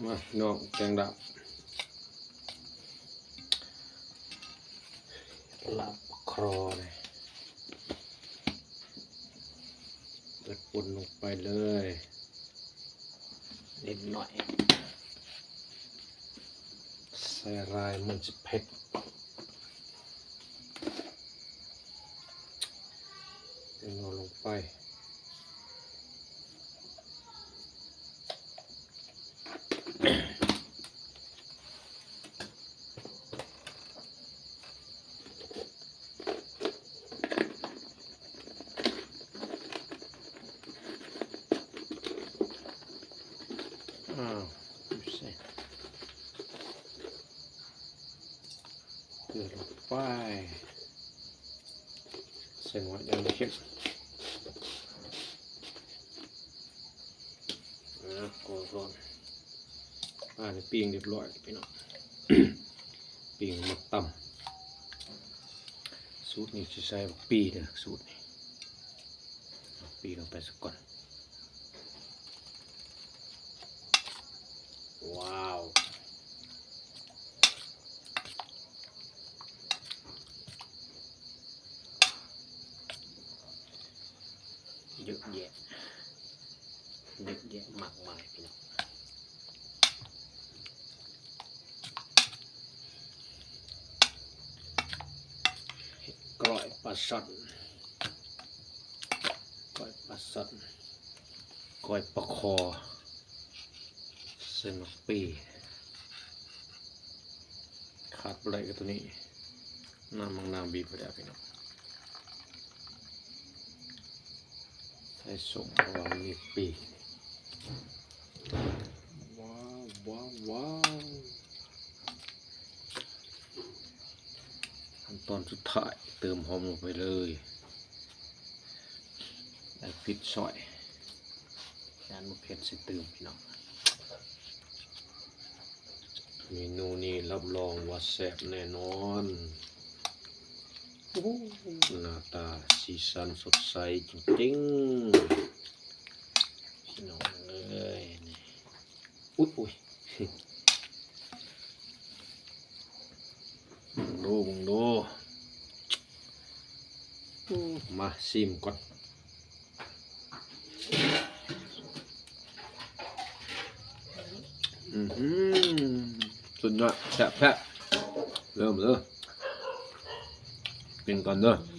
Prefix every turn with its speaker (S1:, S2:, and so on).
S1: มาน้องแกงดับลาบครอเลยเปิดปุ่นลงไปเลยนิดหน่อยใส่รายมันจะเผ็ดนอนลงไปดูสิเกลือลงไปใส่หน่อยเดี๋ยวมันเค็มก่อนนี่ปิ้งเรียบร้อยพี่น้อง ปิ้งมาตำสูตรนี้จะใส่ปีเด้อสูตรนี้ปีลงไปสักก่อนว้าวเยอะแยะมากมายพี่น้องกล้อยปลาช่อนกล้อยปลาช่อนกล้อยปลาคอเส้นมะปีขาดอะไรกับตัวนี้น้ำบีบไปแล้วพี่น้องใส่ส่งเพราะว่ามีปีว้าวขั้นตอนสุดท้ายเติมหอมลงไปเลยได้พริกซอยจานมะเขือใส่เติมพี่น้องเมนูนี้รับรองว่าแซ่บแน่นอนหน้าตาสีสันสดใสจริงๆพี่น้องเลยนี่อุ้ยดูมาชิมก่อนสุดยอดแซ่บเริ่มเลยกินก่อนเด้อ